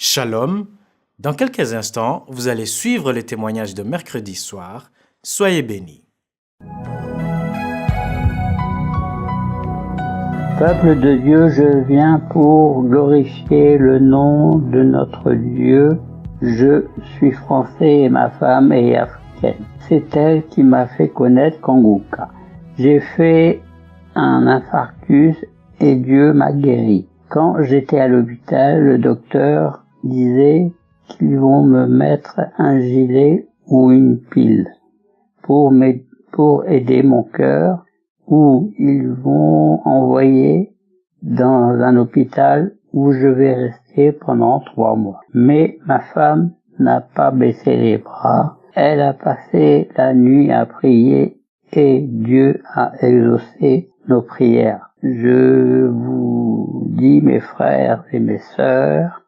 Shalom. Dans quelques instants, vous allez suivre les témoignages de mercredi soir. Soyez bénis. Peuple de Dieu, je viens pour glorifier le nom de notre Dieu. Je suis français et ma femme est africaine. C'est elle qui m'a fait connaître Kanguka. J'ai fait un infarctus et Dieu m'a guéri. Quand j'étais à l'hôpital, le docteur disait qu'ils vont me mettre un gilet ou une pile pour aider mon cœur, ou ils vont envoyer dans un hôpital où je vais rester pendant 3 mois. Mais ma femme n'a pas baissé les bras. Elle a passé la nuit à prier et Dieu a exaucé nos prières. Je vous dis, mes frères et mes sœurs,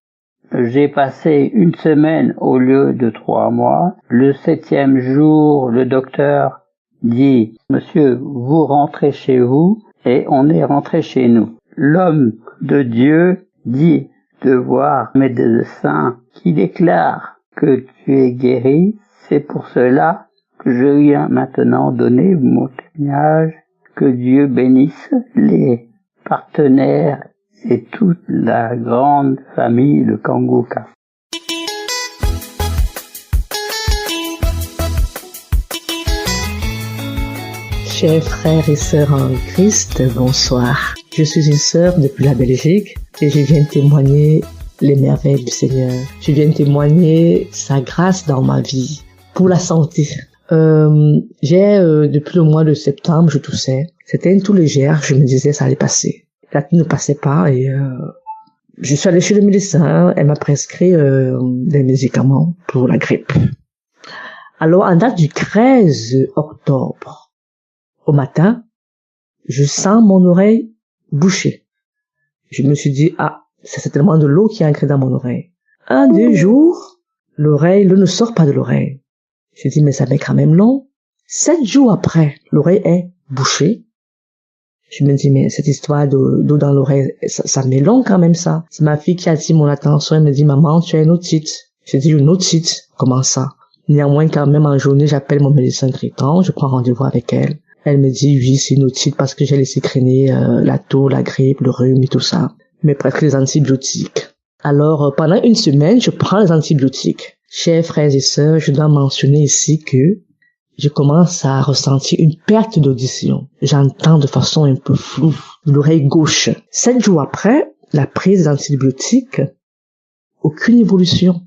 j'ai passé 1 semaine au lieu de 3 mois. Le 7e jour, le docteur dit, monsieur, vous rentrez chez vous, et on est rentré chez nous. L'homme de Dieu dit de voir mes médecins qui déclarent que tu es guéri. C'est pour cela que je viens maintenant donner mon témoignage. Que Dieu bénisse les partenaires et toute la grande famille de Kanguka. Chers frères et sœurs en Christ, bonsoir. Je suis une sœur depuis la Belgique et je viens témoigner les merveilles du Seigneur. Je viens témoigner sa grâce dans ma vie pour la santé. Depuis le mois de septembre, je toussais. C'était une toux légère, je me disais ça allait passer. La toux ne passait pas et je suis allée chez le médecin, elle m'a prescrit des médicaments pour la grippe. Alors, en date du 13 octobre, au matin, je sens mon oreille bouchée. Je me suis dit, c'est certainement de l'eau qui est ancrée dans mon oreille. 2 jours, l'eau ne sort pas de l'oreille. J'ai dit, mais ça met quand même long. 7 jours après, l'oreille est bouchée. Je me dis, mais cette histoire d'eau dans l'oreille, ça met long quand même ça. C'est ma fille qui a attiré mon attention, elle me dit, maman, tu as une otite. J'ai dit, une otite? Comment ça? Néanmoins, quand même, en journée, j'appelle mon médecin traitant, je prends rendez-vous avec elle. Elle me dit, oui, c'est une otite parce que j'ai laissé traîner la toux, la grippe, le rhume et tout ça. Mais presque les antibiotiques. Alors, pendant 1 semaine, je prends les antibiotiques. Chers frères et sœurs, je dois mentionner ici que je commence à ressentir une perte d'audition. J'entends de façon un peu floue de l'oreille gauche. 7 jours après la prise d'antibiotiques, aucune évolution.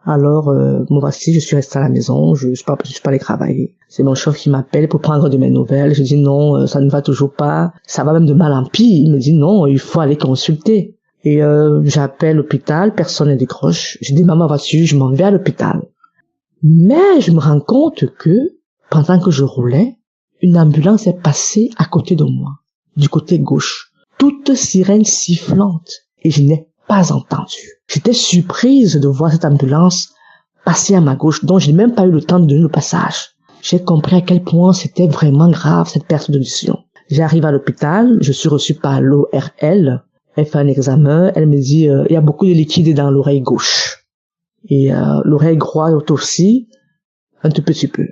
Alors, moi voici, je suis restée à la maison, je suis pas allée travailler. C'est mon chef qui m'appelle pour prendre de mes nouvelles. Je dis non, ça ne va toujours pas. Ça va même de mal en pire. Il me dit non, il faut aller consulter. Et j'appelle l'hôpital, personne ne décroche. Je dis maman voici, je m'en vais à l'hôpital. Mais je me rends compte que, pendant que je roulais, une ambulance est passée à côté de moi, du côté gauche, toute sirène sifflante, et je n'ai pas entendu. J'étais surprise de voir cette ambulance passer à ma gauche, dont je n'ai même pas eu le temps de donner le passage. J'ai compris à quel point c'était vraiment grave, cette perte d'audition. J'arrive à l'hôpital, je suis reçue par l'ORL, elle fait un examen, elle me dit, il y a beaucoup de liquide dans l'oreille gauche. Et l'oreille droite aussi, un tout petit peu.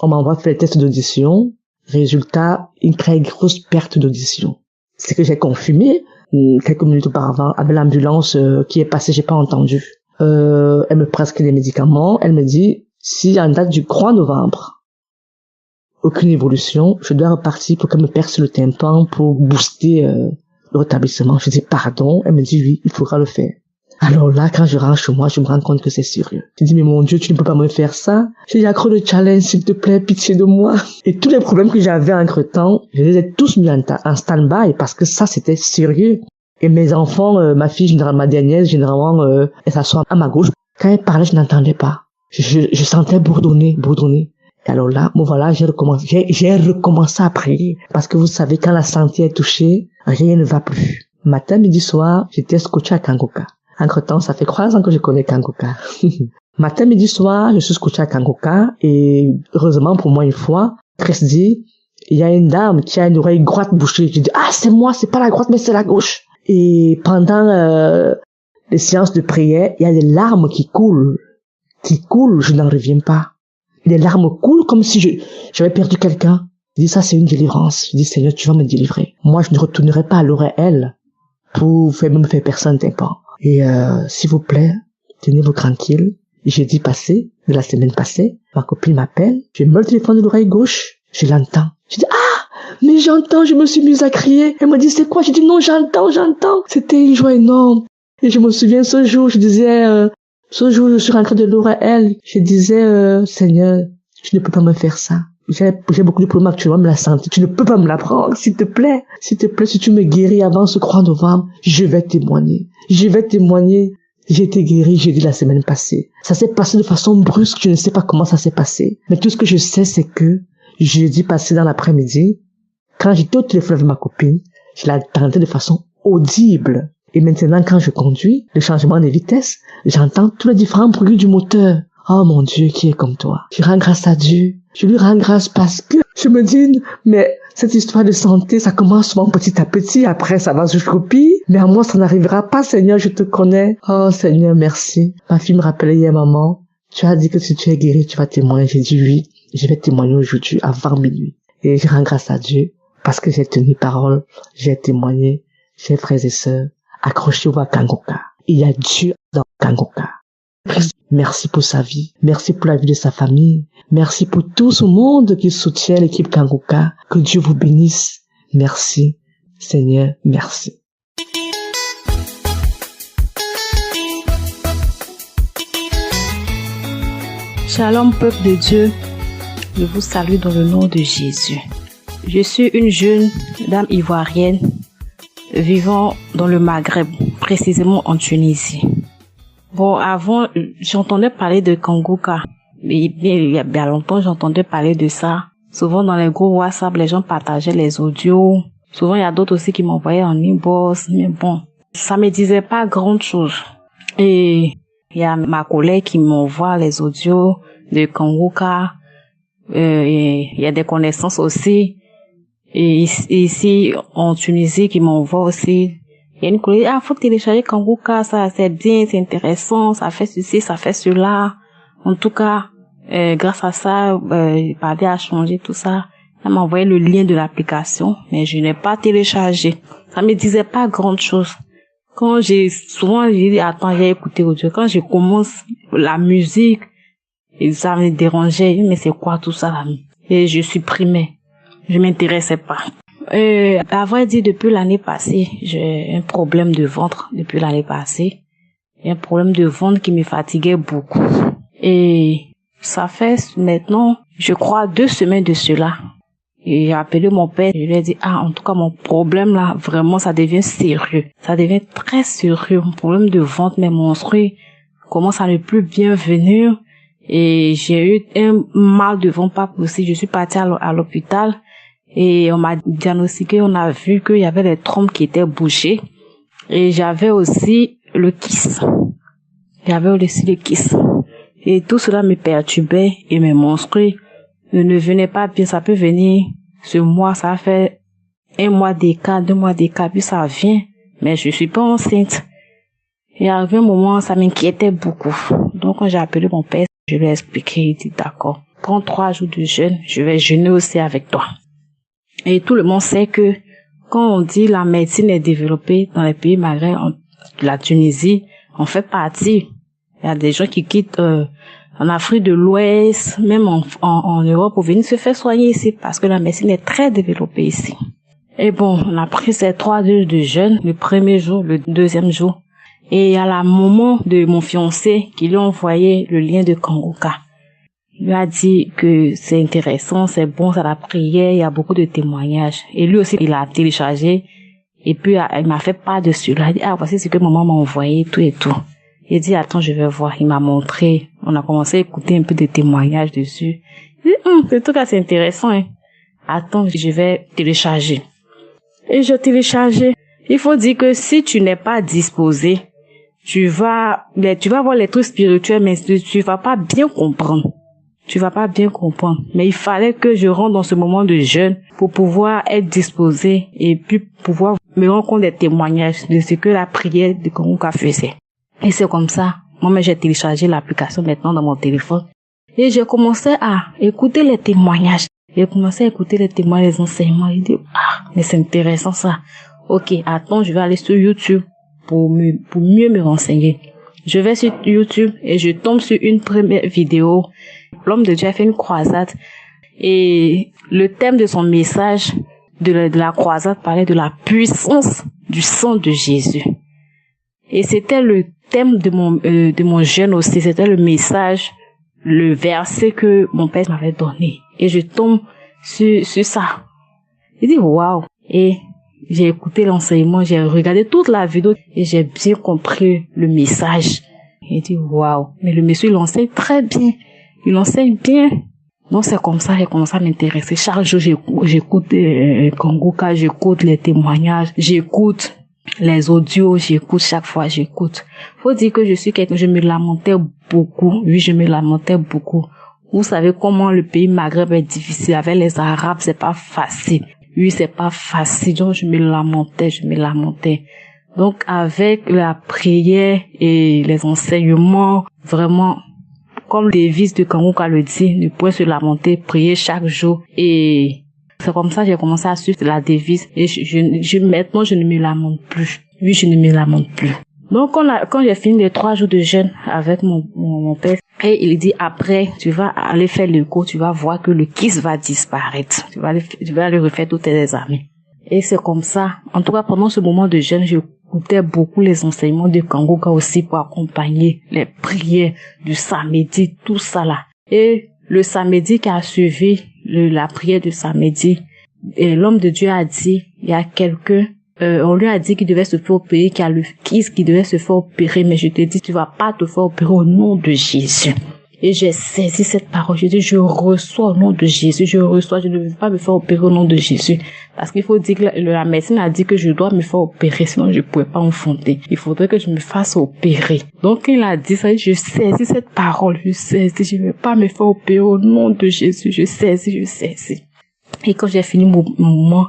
On m'envoie faire les tests d'audition. Résultat, une très grosse perte d'audition. C'est que j'ai confirmé quelques minutes auparavant avec l'ambulance qui est passée, j'ai pas entendu. Elle me prescrit des médicaments. Elle me dit, si en date du 3 novembre, aucune évolution, je dois repartir pour qu'elle me perce le tympan pour booster le rétablissement. Je dis pardon. Elle me dit oui, il faudra le faire. Alors là, quand je rentre chez moi, je me rends compte que c'est sérieux. Je dis, mais mon Dieu, tu ne peux pas me faire ça. J'ai dit, accro de challenge, s'il te plaît, pitié de moi. Et tous les problèmes que j'avais entre-temps, je les ai tous mis en stand-by parce que ça, c'était sérieux. Et mes enfants, ma fille, ma dernière, généralement, elle s'assoit à ma gauche. Quand elle parlait, je n'entendais pas. Je sentais bourdonner. Et alors là, bon voilà, j'ai recommencé à prier. Parce que vous savez, quand la santé est touchée, rien ne va plus. Matin, midi, soir, j'étais scotché à Kanguka. Entre-temps, ça fait 3 ans que je connais Kanguka. Matin, midi, soir, je suis scotché à Kanguka et heureusement pour moi une fois, Christ dit, il y a une dame qui a une oreille droite bouchée. Je dis, c'est moi, c'est pas la droite mais c'est la gauche. Et pendant les séances de prière, il y a des larmes qui coulent, je n'en reviens pas. Les larmes coulent comme si j'avais perdu quelqu'un. Je dis, ça, c'est une délivrance. Je dis, Seigneur, tu vas me délivrer. Moi, je ne retournerai pas à l'Oréal pour faire personne dépend. Et, s'il vous plaît, tenez-vous tranquille. Jeudi passé, de la semaine passée, ma copine m'appelle. Je mets le téléphone de l'oreille gauche. Je l'entends. Je dis, mais j'entends, je me suis mise à crier. Elle m'a dit, c'est quoi? J'ai dit, non, j'entends. C'était une joie énorme. Et je me souviens ce jour, je disais, ce jour, je suis rentrée de l'Oréal. Je disais, Seigneur, tu ne peux pas me faire ça. J'ai beaucoup de problèmes actuellement, mais la santé, tu ne peux pas me la prendre, s'il te plaît. S'il te plaît, si tu me guéris avant ce 3 novembre, je vais témoigner. J'ai été guérie jeudi la semaine passée. Ça s'est passé de façon brusque, je ne sais pas comment ça s'est passé. Mais tout ce que je sais, c'est que jeudi passé dans l'après-midi, quand j'étais au téléphone avec ma copine, je l'entendais de façon audible. Et maintenant, quand je conduis, le changement de vitesse, j'entends tous les différents bruits du moteur. Oh mon Dieu, qui est comme toi? Je rends grâce à Dieu. Je lui rends grâce parce que je me dis, mais cette histoire de santé, ça commence souvent petit à petit, après ça va jusqu'au pire. Mais à moi, ça n'arrivera pas, Seigneur, je te connais. Oh Seigneur, merci. Ma fille me rappelait hier, maman, tu as dit que si tu es guéri, tu vas témoigner. J'ai dit oui, je vais témoigner aujourd'hui avant minuit. Et je rends grâce à Dieu parce que j'ai tenu parole, j'ai témoigné, chers frères et sœurs, accrochez-vous à Kangoka. Il y a Dieu dans Kangoka. Merci pour sa vie. Merci pour la vie de sa famille. Merci pour tout ce monde qui soutient l'équipe Kangoka. Que Dieu vous bénisse. Merci. Seigneur, merci. Shalom, peuple de Dieu. Je vous salue dans le nom de Jésus. Je suis une jeune dame ivoirienne vivant dans le Maghreb, précisément en Tunisie. Bon, avant, j'entendais parler de Kangoka. Il y a bien longtemps, j'entendais parler de ça. Souvent, dans les groupes WhatsApp, les gens partageaient les audios. Souvent, il y a d'autres aussi qui m'envoyaient en inbox. Mais bon, ça me disait pas grand chose. Et il y a ma collègue qui m'envoie les audios de Kangoka. Et il y a des connaissances aussi. Et ici, en Tunisie, qui m'envoie aussi. Il y a une collègue, faut télécharger Kangoka, ça, c'est bien, c'est intéressant, ça fait ceci, ça fait cela. En tout cas, grâce à ça, ma vie a changé, tout ça. Elle m'a envoyé le lien de l'application, mais je n'ai pas téléchargé. Ça me disait pas grand chose. Quand j'ai dit, attends, j'ai écouté audio. Quand je commence la musique, et ça me dérangeait, mais c'est quoi tout ça, là? Et je supprimais. Je m'intéressais pas. À vrai dire, depuis l'année passée, j'ai un problème de ventre depuis l'année passée. Un problème de ventre qui me fatiguait beaucoup. Et ça fait maintenant, je crois, 2 semaines de cela. Et j'ai appelé mon père, je lui ai dit, en tout cas, mon problème là, vraiment, ça devient sérieux. Ça devient très sérieux. Mon problème de ventre, mais monstrueux, commence à ne plus bien venir. Et j'ai eu un mal de ventre pas possible. Je suis partie à l'hôpital. Et on m'a diagnostiqué, on a vu qu'il y avait les trompes qui étaient bouchées. Et j'avais aussi le kyste. Et tout cela me perturbait et me monstrait. Ne venait pas bien, ça peut venir ce mois, ça fait 1 mois d'écart, 2 mois d'écart, puis ça vient. Mais je suis pas enceinte. Et arrivé un moment, ça m'inquiétait beaucoup. Donc quand j'ai appelé mon père, je lui ai expliqué, il dit d'accord, prends 3 jours de jeûne, je vais jeûner aussi avec toi. Et tout le monde sait que quand on dit la médecine est développée dans les pays maghrébins, la Tunisie, on fait partie. Il y a des gens qui quittent en Afrique de l'Ouest, même en Europe, pour venir se faire soigner ici, parce que la médecine est très développée ici. Et bon, on a pris ces 3 jours de jeûne, le premier jour, le deuxième jour. Et à la maman de mon fiancé qui lui a envoyé le lien de Kangoka. Il lui a dit que c'est intéressant, c'est bon, c'est la prière, il y a beaucoup de témoignages. Et lui aussi, il a téléchargé. Et puis, il m'a fait part de cela. Il dit, voici ce que maman m'a envoyé, tout et tout. Il dit, attends, je vais voir. Il m'a montré. On a commencé à écouter un peu de témoignages dessus. Il dit, en tout cas, c'est intéressant, hein. Attends, je vais télécharger. Et je téléchargeais. Il faut dire que si tu n'es pas disposé, tu vas voir les trucs spirituels, mais tu vas pas bien comprendre. Mais il fallait que je rentre dans ce moment de jeûne pour pouvoir être disposé et puis pouvoir me rendre compte des témoignages de ce que la prière de Kangoka faisait. Et c'est comme ça. Moi-même, j'ai téléchargé l'application maintenant dans mon téléphone. Et j'ai commencé à écouter les témoignages. J'ai commencé à écouter les témoignages, les enseignements. J'ai dit, mais c'est intéressant ça. Ok, attends, je vais aller sur YouTube pour mieux me renseigner. Je vais sur YouTube et je tombe sur une première vidéo. L'homme de Dieu a fait une croisade. Et le thème de son message de la croisade parlait de la puissance du sang de Jésus. Et c'était le thème de mon jeûne aussi. C'était le message, le verset que mon père m'avait donné. Et je tombe sur ça. J'ai dit waouh. Et j'ai écouté l'enseignement, j'ai regardé toute la vidéo et j'ai bien compris le message. J'ai dit waouh. Mais le monsieur, il enseigne très bien. Il enseigne bien. Donc c'est comme ça, j'ai commencé à m'intéresser. Chaque jour, j'écoute Kangoka, j'écoute les témoignages, j'écoute les audios, j'écoute chaque fois, j'écoute. Faut dire que je suis quelqu'un, je me lamentais beaucoup. Oui, je me lamentais beaucoup. Vous savez comment le pays Maghreb est difficile. Avec les Arabes, c'est pas facile. Oui, c'est pas facile. Donc, je me lamentais. Donc, avec la prière et les enseignements, vraiment, comme le devise de Kangoka le dit, ne point se lamenter, prier chaque jour. Et c'est comme ça que j'ai commencé à suivre la devise. Et maintenant, je ne me lamente plus. Oui, je ne me lamente plus. Donc, quand j'ai fini les 3 jours de jeûne avec mon père, et il dit après, tu vas aller faire l'écho, tu vas voir que le kyste va disparaître. Tu vas aller refaire tous tes examens. Et c'est comme ça. En tout cas, pendant ce moment de jeûne, j'écoutais beaucoup les enseignements de Kangoka aussi pour accompagner les prières du samedi, tout ça là. Et le samedi qui a suivi la prière du samedi, et l'homme de Dieu a dit, il y a quelqu'un, on lui a dit qu'il devait se faire opérer, qu'il y a le kyste qui devait se faire opérer, mais je te dis, tu vas pas te faire opérer au nom de Jésus. Et j'ai saisi cette parole, je dis, je reçois au nom de Jésus, je ne veux pas me faire opérer au nom de Jésus. Parce qu'il faut dire que la médecine a dit que je dois me faire opérer, sinon je ne pourrais pas enfanter. Il faudrait que je me fasse opérer. Donc il a dit ça, je saisis cette parole, je ne vais pas me faire opérer au nom de Jésus, je saisis. Et quand j'ai fini mon moment,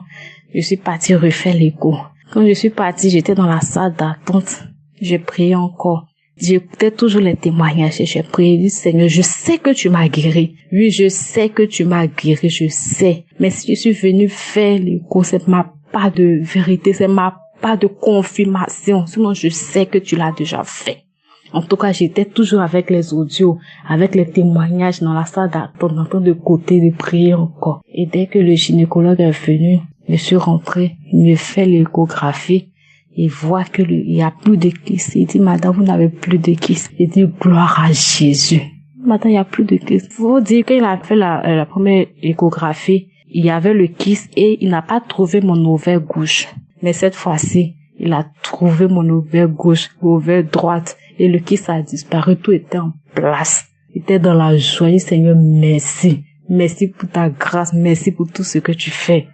je suis partie refaire l'écho. Quand je suis partie, j'étais dans la salle d'attente. J'ai prié encore. J'écoutais toujours les témoignages et j'ai prié, dit Seigneur, je sais que tu m'as guéri. Oui, je sais que tu m'as guéri, je sais. Mais si je suis venue faire l'écho, c'est ma part de vérité, c'est ma part de confirmation. Sinon, je sais que tu l'as déjà fait. En tout cas, j'étais toujours avec les audios, avec les témoignages dans la salle d'attente, en train de côté, de prier encore. Et dès que le gynécologue est venu, je suis rentrée, il me fait l'échographie, il voit que il y a plus de kyste. Il dit, madame, vous n'avez plus de kyste. Il dit, gloire à Jésus. Madame, il y a plus de kyste. Faut dire qu'il a fait la première échographie, il y avait le kyste et il n'a pas trouvé mon ovaire gauche. Mais cette fois-ci, il a trouvé mon ovaire gauche, l'ovaire droite, et le kyste a disparu, tout était en place. Il était dans la joie. Seigneur, merci. Merci pour ta grâce, merci pour tout ce que tu fais.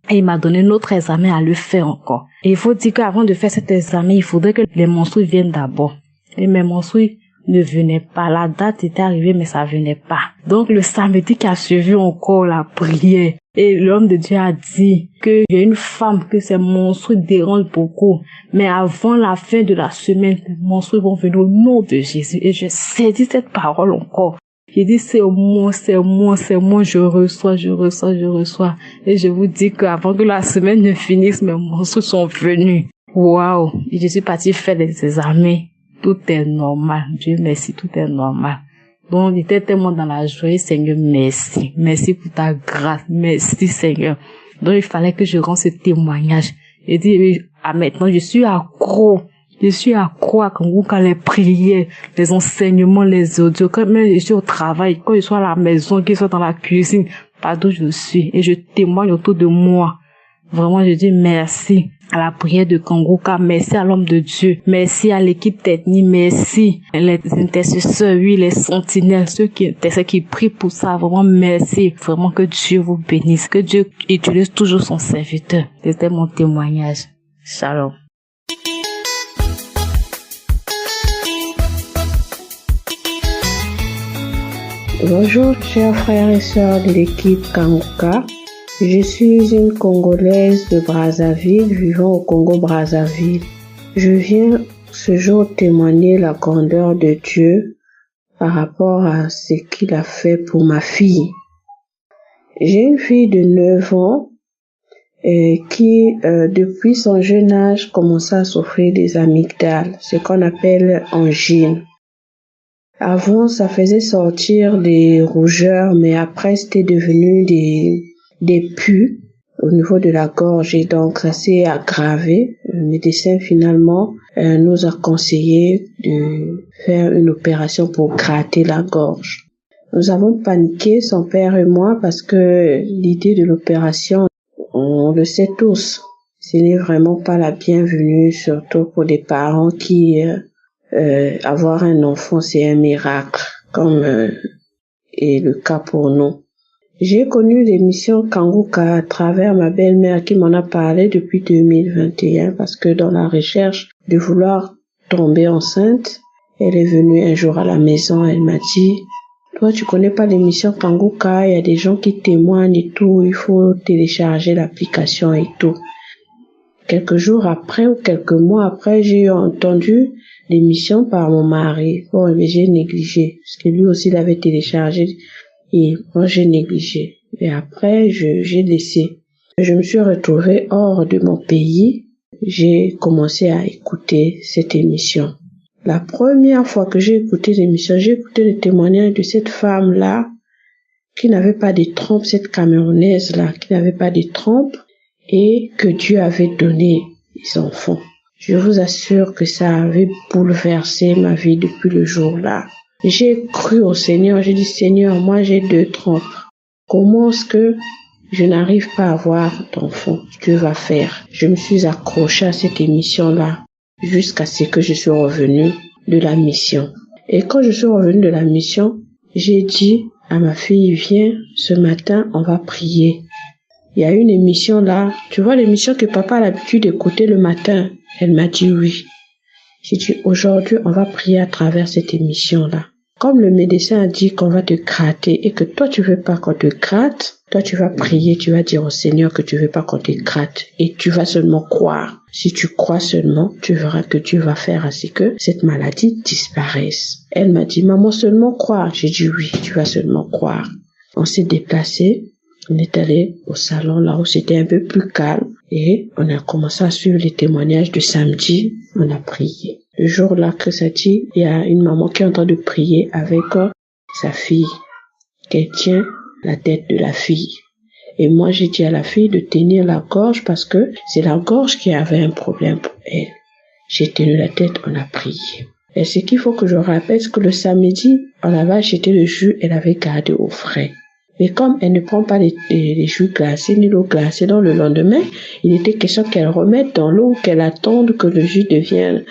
Et il m'a donné un autre examen à le faire encore. Et il faut dire qu'avant de faire cet examen, il faudrait que les menstrues viennent d'abord. Et mes menstrues ne venaient pas. La date était arrivée, mais ça venait pas. Donc le samedi qui a suivi encore la prière, et l'homme de Dieu a dit qu'il y a une femme que ses menstrues dérangent beaucoup. Mais avant la fin de la semaine, les menstrues vont venir au nom de Jésus. Et je saisis cette parole encore. J'ai dit, c'est moi, je reçois. Et je vous dis qu'avant que la semaine ne finisse, mes menstrues sont venues. Waouh! Et je suis partie faire des examens. Tout est normal. Dieu merci, tout est normal. Donc, j'étais tellement dans la joie. Seigneur, merci. Merci pour ta grâce. Merci, Seigneur. Donc, il fallait que je rende ce témoignage. J'ai dit, maintenant, je suis accro à Kangoka, les prières, les enseignements, les audios. Quand même je suis au travail, quand je suis à la maison, que je sois dans la cuisine, partout je suis. Et je témoigne autour de moi. Vraiment, je dis merci à la prière de Kangoka, merci à l'homme de Dieu, merci à l'équipe technique, merci les intercesseurs, oui, les sentinelles, ceux qui prient pour ça, vraiment merci. Vraiment que Dieu vous bénisse, que Dieu utilise toujours son serviteur. C'était mon témoignage. Shalom. Bonjour chers frères et sœurs de l'équipe Kangoka. Je suis une Congolaise de Brazzaville vivant au Congo-Brazzaville. Je viens ce jour témoigner la grandeur de Dieu par rapport à ce qu'il a fait pour ma fille. J'ai une fille de 9 ans qui, depuis son jeune âge, commençait à souffrir des amygdales, ce qu'on appelle angine. Avant, ça faisait sortir des rougeurs, mais après, c'était devenu des pus au niveau de la gorge, et donc ça s'est aggravé. Le médecin, finalement, nous a conseillé de faire une opération pour gratter la gorge. Nous avons paniqué, son père et moi, parce que l'idée de l'opération, on le sait tous, ce n'est vraiment pas la bienvenue, surtout pour des parents qui... avoir un enfant, c'est un miracle, comme est le cas pour nous. J'ai connu l'émission Kanguka à travers ma belle-mère qui m'en a parlé depuis 2021, parce que dans la recherche de vouloir tomber enceinte, elle est venue un jour à la maison, elle m'a dit « Toi, tu connais pas l'émission Kanguka, il y a des gens qui témoignent et tout, il faut télécharger l'application et tout. » Quelques jours après ou quelques mois après, j'ai entendu l'émission par mon mari. Bon, mais j'ai négligé, parce que lui aussi l'avait téléchargé et moi j'ai négligé. Et après, j'ai laissé. Je me suis retrouvée hors de mon pays. J'ai commencé à écouter cette émission. La première fois que j'ai écouté l'émission, j'ai écouté le témoignage de cette femme-là qui n'avait pas de trompe, cette Camerounaise-là, qui n'avait pas de trompe et que Dieu avait donné des enfants. Je vous assure que ça avait bouleversé ma vie depuis le jour-là. J'ai cru au Seigneur, j'ai dit Seigneur, moi j'ai 2 trompes. Comment est-ce que je n'arrive pas à avoir d'enfant? Dieu va faire. Je me suis accrochée à cette émission-là jusqu'à ce que je suis revenue de la mission. Et quand je suis revenue de la mission, j'ai dit à ma fille, viens, ce matin, on va prier. Il y a une émission là, tu vois l'émission que papa a l'habitude d'écouter le matin. Elle m'a dit oui. J'ai dit aujourd'hui on va prier à travers cette émission là. Comme le médecin a dit qu'on va te gratter et que toi tu veux pas qu'on te gratte, toi tu vas prier, tu vas dire au Seigneur que tu veux pas qu'on te gratte et tu vas seulement croire. Si tu crois seulement, tu verras que Dieu va faire ainsi que cette maladie disparaisse. Elle m'a dit maman seulement croire. J'ai dit oui, tu vas seulement croire. On s'est déplacé. On est allé au salon là où c'était un peu plus calme et on a commencé à suivre les témoignages de samedi. On a prié. Le jour là que ça dit, il y a une maman qui est en train de prier avec sa fille, qu'elle tient la tête de la fille. Et moi j'ai dit à la fille de tenir la gorge parce que c'est la gorge qui avait un problème pour elle. J'ai tenu la tête, on a prié. Et ce qu'il faut que je rappelle, c'est que le samedi, on avait acheté le jus, elle avait gardé au frais. Mais comme elle ne prend pas les jus glacés ni l'eau glacée, donc le lendemain, il était question qu'elle remette dans l'eau, qu'elle attende que le jus devienne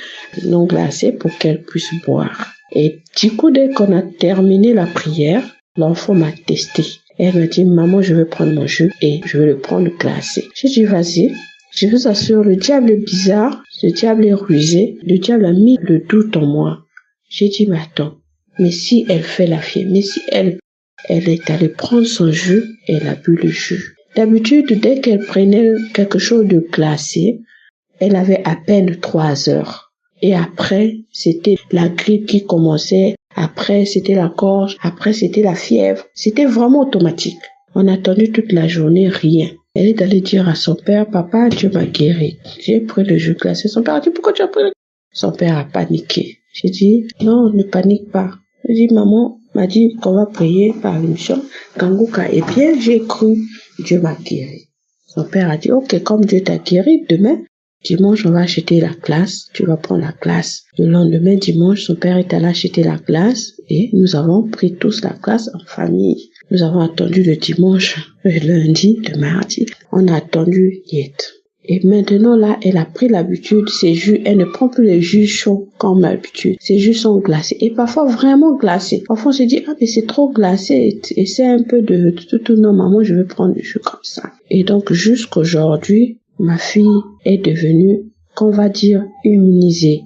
non glacé pour qu'elle puisse boire. Et du coup, dès qu'on a terminé la prière, l'enfant m'a testé. Elle m'a dit, maman, je veux prendre mon jus et je veux le prendre glacé. J'ai dit, vas-y. Je vous assure, le diable est bizarre, le diable est rusé, le diable a mis le doute en moi. J'ai dit, mais attends, mais si elle fait la fièvre, mais si elle est allée prendre son jus et elle a bu le jus. D'habitude, dès qu'elle prenait quelque chose de glacé, elle avait à peine 3 heures. Et après, c'était la grippe qui commençait, après c'était la gorge, après c'était la fièvre. C'était vraiment automatique. On a attendu toute la journée, rien. Elle est allée dire à son père, papa, Dieu m'a guéri. J'ai pris le jus glacé. Son père a dit, pourquoi tu as pris le... Son père a paniqué. J'ai dit, non, ne panique pas. J'ai dit, maman m'a dit qu'on va prier par l'émission Kanguka. Et bien, j'ai cru, Dieu m'a guéri. Son père a dit, ok, comme Dieu t'a guéri, demain, dimanche, on va acheter la glace. Tu vas prendre la glace. Le lendemain, dimanche, son père est allé acheter la glace et nous avons pris tous la glace en famille. Nous avons attendu le dimanche, le lundi, le mardi. On a attendu Yet. Et maintenant, là, elle a pris l'habitude, ces jus, elle ne prend plus les jus chauds comme d'habitude. Ces jus sont glacés. Et parfois vraiment glacés. Parfois, on se dit, ah, mais c'est trop glacé. Et c'est un peu de tout, non, maman, je vais prendre du jus comme ça. Et donc, jusqu'aujourd'hui, ma fille est devenue, qu'on va dire, immunisée.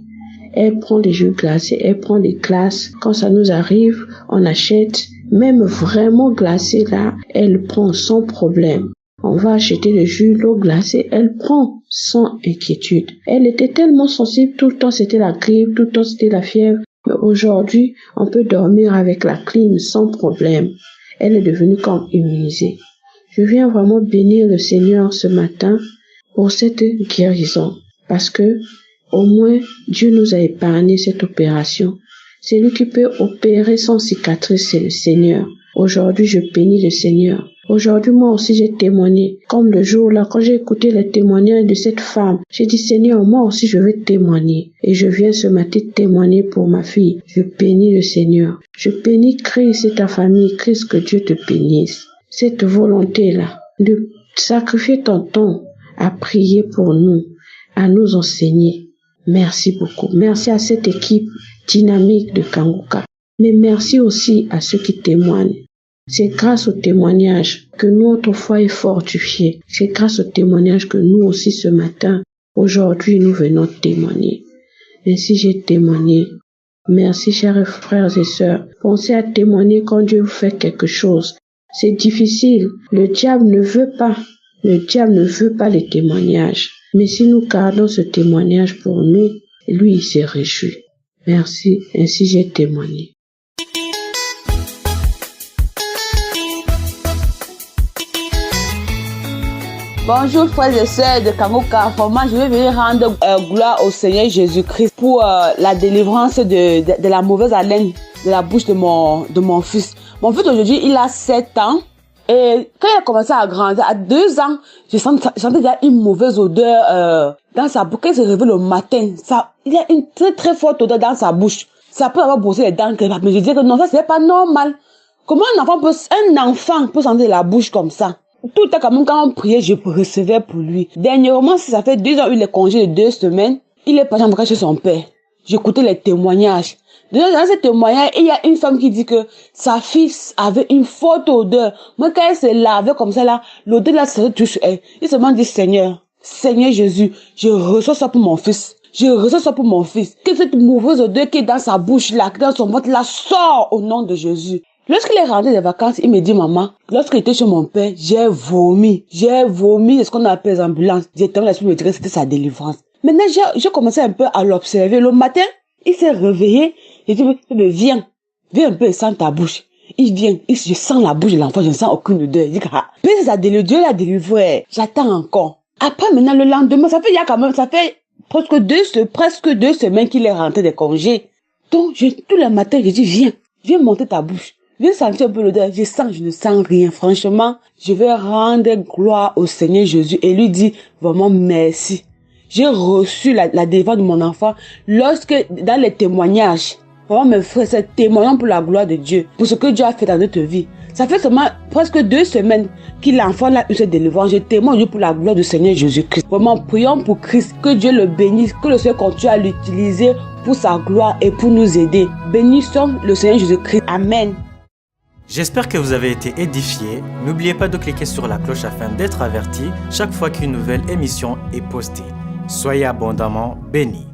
Elle prend des jus glacés, elle prend des glaces. Quand ça nous arrive, on achète, même vraiment glacé là, elle prend sans problème. On va acheter le jus, l'eau glacée, elle prend sans inquiétude. Elle était tellement sensible, tout le temps c'était la grippe, tout le temps c'était la fièvre. Mais aujourd'hui, on peut dormir avec la clim sans problème. Elle est devenue comme immunisée. Je viens vraiment bénir le Seigneur ce matin pour cette guérison. Parce que, au moins, Dieu nous a épargné cette opération. C'est lui qui peut opérer sans cicatrice, c'est le Seigneur. Aujourd'hui, je bénis le Seigneur. Aujourd'hui, moi aussi, j'ai témoigné. Comme le jour-là, quand j'ai écouté les témoignages de cette femme, j'ai dit, Seigneur, moi aussi, je vais témoigner. Et je viens ce matin témoigner pour ma fille. Je bénis le Seigneur. Je bénis Christ et ta famille. Christ, que Dieu te bénisse. Cette volonté-là, de sacrifier ton temps à prier pour nous, à nous enseigner. Merci beaucoup. Merci à cette équipe dynamique de Kanguka. Mais merci aussi à ceux qui témoignent. C'est grâce au témoignage que notre foi est fortifiée. C'est grâce au témoignage que nous aussi ce matin, aujourd'hui, nous venons témoigner. Ainsi j'ai témoigné. Merci chers frères et sœurs. Pensez à témoigner quand Dieu vous fait quelque chose. C'est difficile. Le diable ne veut pas. Le diable ne veut pas les témoignages. Mais si nous gardons ce témoignage pour nous, lui, il se réjouit. Merci. Ainsi j'ai témoigné. Bonjour frères et sœurs de Kanguka. Vraiment, je vais venir rendre gloire au Seigneur Jésus-Christ pour la délivrance de la mauvaise haleine de la bouche de mon fils. Mon fils aujourd'hui, il a 7 ans. Et quand il a commencé à grandir, à 2 ans, je sentais déjà une mauvaise odeur dans sa bouche. Quand il se réveille le matin, il y a une très très forte odeur dans sa bouche. C'est après avoir brossé les dents. Mais je disais que non, ça c'est pas normal. Comment un enfant peut sentir la bouche comme ça? Tout le temps, quand on priait, je recevais pour lui. Dernièrement, ça fait 2 ans, il est congé de 2 semaines. Il est parti en vacances chez son père. J'écoutais les témoignages. Dans ces témoignages, il y a une femme qui dit que sa fille avait une forte odeur. Moi, quand elle se lavait comme ça, là, l'odeur là, ça se touche elle. Il se demande, dit, Seigneur Jésus, je reçois ça pour mon fils. Je reçois ça pour mon fils. Que cette mauvaise odeur qui est dans sa bouche là, dans son ventre là, sort au nom de Jésus. Lorsqu'il est rentré des vacances, il me dit, maman, lorsqu'il était chez mon père, j'ai vomi ce qu'on appelle les ambulances. Directement, l'esprit me dirait que c'était sa délivrance. Maintenant, j'ai commencé un peu à l'observer. Le matin, il s'est réveillé. Il dit, mais viens un peu et sens ta bouche. Il vient, je sens la bouche de l'enfant, je ne sens aucune odeur. Il dit, Dieu l'a délivré. J'attends encore. Après, maintenant, le lendemain, ça fait presque 2 semaines qu'il est rentré des congés. Donc, tous les matins, je dis, viens monter ta bouche. Viens sentir un peu l'odeur. Je ne sens rien. Franchement, je vais rendre gloire au Seigneur Jésus et lui dire vraiment merci. J'ai reçu la délivrance de mon enfant lorsque, dans les témoignages, vraiment mes frères, c'est témoignant pour la gloire de Dieu, pour ce que Dieu a fait dans notre vie. Ça fait seulement presque 2 semaines que l'enfant a eu cette délivrance. Je témoigne pour la gloire du Seigneur Jésus-Christ. Vraiment, prions pour Christ, que Dieu le bénisse, que le Seigneur continue à l'utiliser pour sa gloire et pour nous aider. Bénissons le Seigneur Jésus-Christ. Amen. J'espère que vous avez été édifiés. N'oubliez pas de cliquer sur la cloche afin d'être averti chaque fois qu'une nouvelle émission est postée. Soyez abondamment bénis.